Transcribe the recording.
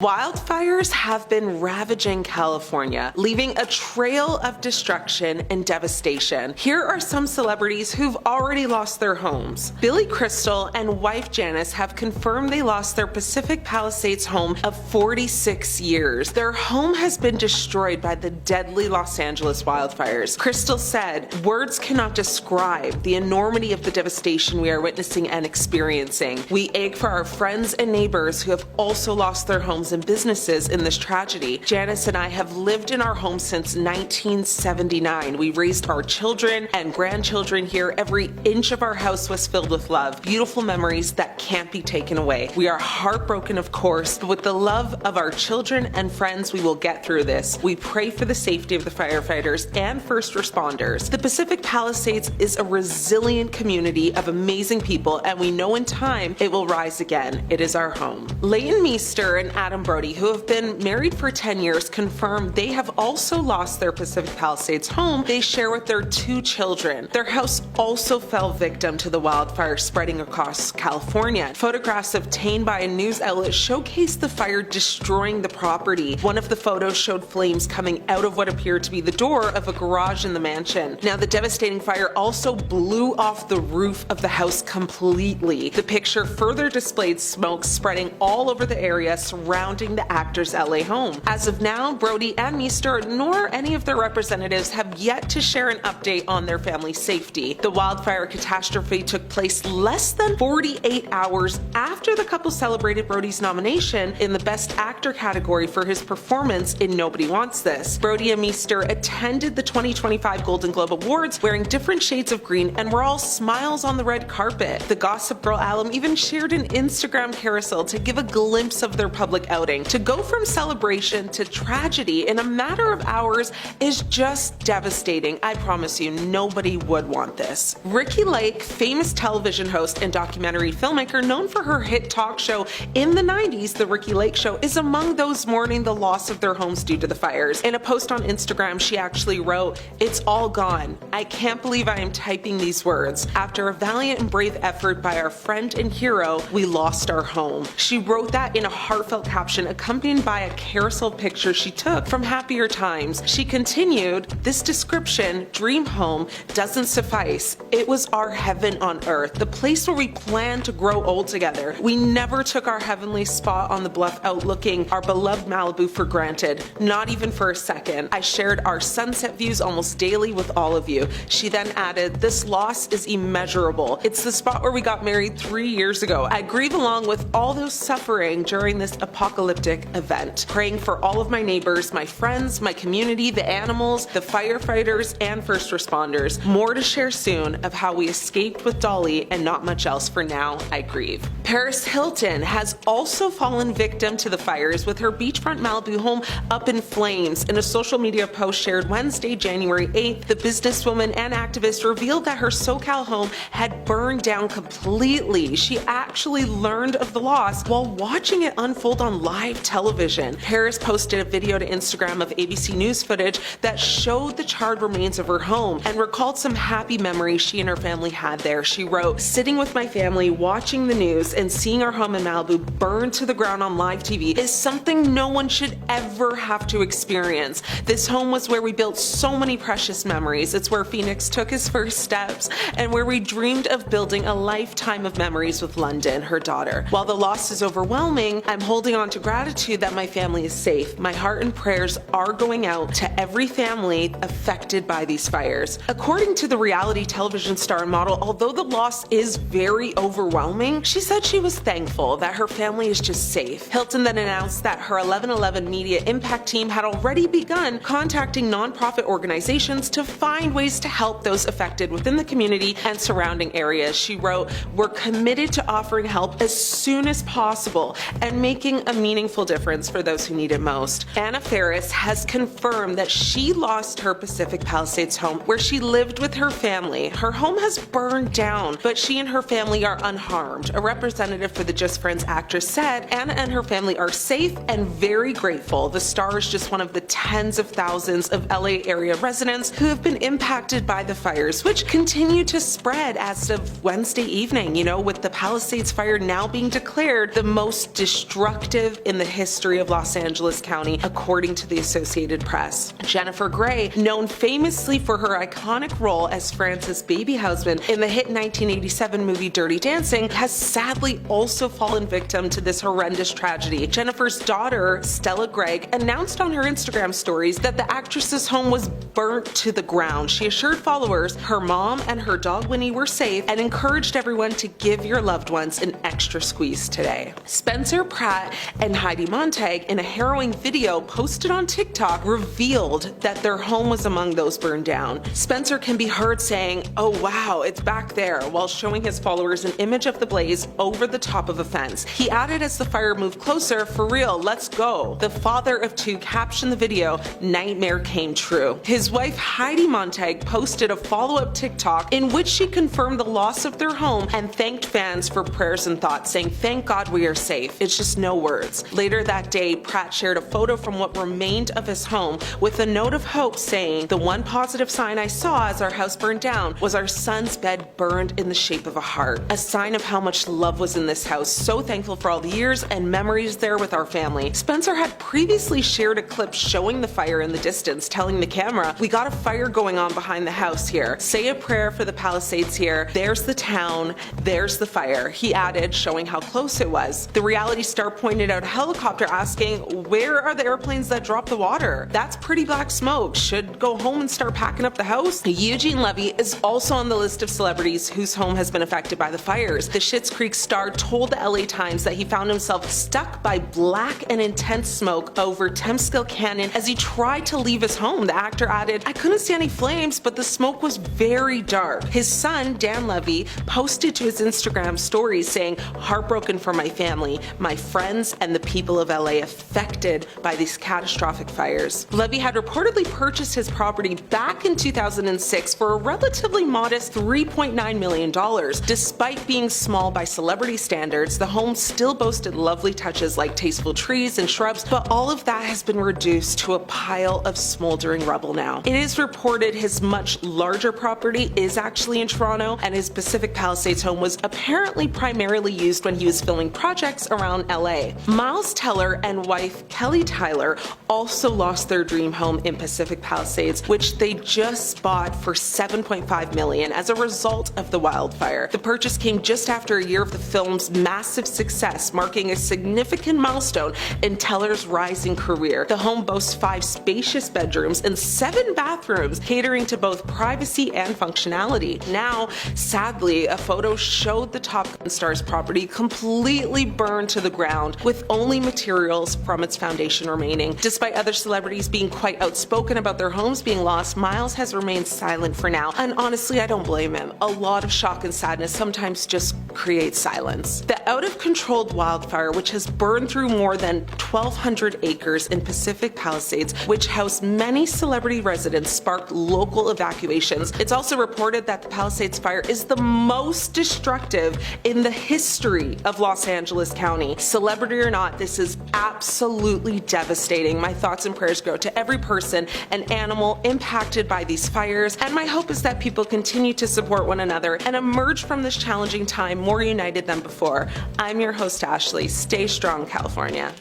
Wildfires have been ravaging California, leaving a trail of destruction and devastation. Here are some celebrities who've already lost their homes. Billy Crystal and wife Janice have confirmed they lost their Pacific Palisades home of 46 years. Their home has been destroyed by the deadly Los Angeles wildfires. Crystal said, "Words cannot describe the enormity of the devastation we are witnessing and experiencing. We ache for our friends and neighbors who have also lost their homes and businesses in this tragedy. Janice and I have lived in our home since 1979. We raised our children and grandchildren here. Every inch of our house was filled with love, beautiful memories that can't be taken away. We are heartbroken, of course, but with the love of our children and friends, we will get through this. We pray for the safety of the firefighters and first responders. The Pacific Palisades is a resilient community of amazing people, and we know in time it will rise again. It is our home." Leighton Meester and Adam Brody, who have been married for 10 years, confirmed they have also lost their Pacific Palisades home they share with their 2 children. Their house also fell victim to the wildfire spreading across California. Photographs obtained by a news outlet showcased the fire destroying the property. One of the photos showed flames coming out of what appeared to be the door of a garage in the mansion. Now, the devastating fire also blew off the roof of the house completely. The picture further displayed smoke spreading all over the area surrounding the actor's LA home. As of now, Brody and Meester nor any of their representatives have yet to share an update on their family's safety. The wildfire catastrophe took place less than 48 hours after the couple celebrated Brody's nomination in the Best Actor category for his performance in Nobody Wants This. Brody and Meester attended the 2025 Golden Globe Awards wearing different shades of green and were all smiles on the red carpet. The Gossip Girl alum even shared an Instagram carousel to give a glimpse of their public outing. To go from celebration to tragedy in a matter of hours is just devastating. I promise you, nobody would want this. Ricki Lake, famous television host and documentary filmmaker known for her hit talk show in the 90s, The Ricki Lake Show, is among those mourning the loss of their homes due to the fires. In a post on Instagram, she actually wrote, "It's all gone. I can't believe I am typing these words. After a valiant and brave effort by our friend and hero, we lost our home." She wrote that in a heartfelt caption accompanied by a carousel picture she took from happier times. She continued, "This description, dream home, doesn't suffice. It was our heaven on earth, the place where we planned to grow old together. We never took our heavenly spot on the bluff outlooking our beloved Malibu for granted, not even for a second. I shared our sunset views almost daily with all of you." She then added, "This loss is immeasurable. It's the spot where we got married 3 years ago. I grieve along with all those suffering during this apocalyptic event. Praying for all of my neighbors, my friends, my community, the animals, the firefighters, and first responders. More to share soon of how we escaped with Dolly and not much else. For now, I grieve." Paris Hilton has also fallen victim to the fires with her beachfront Malibu home up in flames. In a social media post shared Wednesday, January 8th, the businesswoman and activist revealed that her SoCal home had burned down completely. She actually learned of the loss while watching it unfold on live television. Paris posted a video to Instagram of ABC News footage that showed the charred remains of her home and recalled some happy memories she and her family had there. She wrote, "Sitting with my family, watching the news, and seeing our home in Malibu burn to the ground on live TV is something no one should ever have to experience. This home was where we built so many precious memories. It's where Phoenix took his first steps and where we dreamed of building a lifetime of memories with London," her daughter. "While the loss is overwhelming, I'm holding on to gratitude that my family is safe. My heart and prayers are going out to every family affected by these fires." According to the reality television star and model, although the loss is very overwhelming, she said she was thankful that her family is just safe. Hilton then announced that her 11/11 media impact team had already begun contacting nonprofit organizations to find ways to help those affected within the community and surrounding areas. She wrote, "We're committed to offering help as soon as possible and making a meaningful difference for those who need it most." Anna Faris has confirmed that she lost her Pacific Palisades home where she lived with her family. Her home has burned down, but she and her family are unharmed. A representative for the Just Friends actress said Anna and her family are safe and very grateful. The star is just one of the tens of thousands of LA area residents who have been impacted by the fires, which continue to spread as of Wednesday evening, with the Palisades fire now being declared the most destructive destructive in the history of Los Angeles County, according to the Associated Press. Jennifer Grey, known famously for her iconic role as Frances Babyhouseman in the hit 1987 movie Dirty Dancing, has sadly also fallen victim to this horrendous tragedy. Jennifer's daughter, Stella Gregg, announced on her Instagram stories that the actress's home was burnt to the ground. She assured followers her mom and her dog Winnie were safe and encouraged everyone to give your loved ones an extra squeeze today. Spencer Pratt and Heidi Montag, in a harrowing video posted on TikTok, revealed that their home was among those burned down. Spencer can be heard saying, "Oh wow, it's back there," while showing his followers an image of the blaze over the top of a fence. He added as the fire moved closer, "For real, let's go." The father of two captioned the video, "Nightmare came true." His wife Heidi Montag posted a follow-up TikTok in which she confirmed the loss of their home and thanked fans for prayers and thoughts, saying, "Thank God we are safe. It's just no words." Later that day, Pratt shared a photo from what remained of his home with a note of hope saying, "The one positive sign I saw as our house burned down was our son's bed burned in the shape of a heart. A sign of how much love was in this house. So thankful for all the years and memories there with our family." Spencer had previously shared a clip showing the fire in the distance, telling the camera, "We got a fire going on behind the house here. Say a prayer for the Palisades here. There's the town. There's the fire," he added, showing how close it was. The reality star pointed out a helicopter, asking, "Where are the airplanes that dropped the water? That's pretty black smoke. Should go home and start packing up the house." Eugene Levy is also on the list of celebrities whose home has been affected by the fires. The Schitt's Creek star told the LA Times that he found himself stuck by black and intense smoke over Temskill Canyon as he tried to leave his home. The actor added, "I couldn't see any flames, but the smoke was very dark." His son, Dan Levy, posted to his Instagram stories saying, "Heartbroken for my family, my friends, and the people of LA affected by these catastrophic fires." Levy had reportedly purchased his property back in 2006 for a relatively modest $3.9 million. Despite being small by celebrity standards, the home still boasted lovely touches like tasteful trees and shrubs, but all of that has been reduced to a pile of smoldering rubble now. It is reported his much larger property is actually in Toronto, and his Pacific Palisades home was apparently primarily used when he was filming projects around LA. Miles Teller and wife Kelly Tyler also lost their dream home in Pacific Palisades, which they just bought for $7.5 million as a result of the wildfire. The purchase came just after a year of the film's massive success, marking a significant milestone in Teller's rising career. The home boasts 5 spacious bedrooms and 7 bathrooms, catering to both privacy and functionality. Now, sadly, a photo showed the Top Gun star's property completely burned to the ground, with only materials from its foundation remaining. Despite other celebrities being quite outspoken about their homes being lost, Miles has remained silent for now, and honestly, I don't blame him. A lot of shock and sadness sometimes just creates silence. The out-of-control wildfire, which has burned through more than 1,200 acres in Pacific Palisades, which housed many celebrity residents, sparked local evacuations. It's also reported that the Palisades fire is the most destructive in the history of Los Angeles County. Celebrity or not, this is absolutely devastating. My thoughts and prayers go to every person and animal impacted by these fires, and my hope is that people continue to support one another and emerge from this challenging time more united than before. I'm your host, Ashley. Stay strong, California.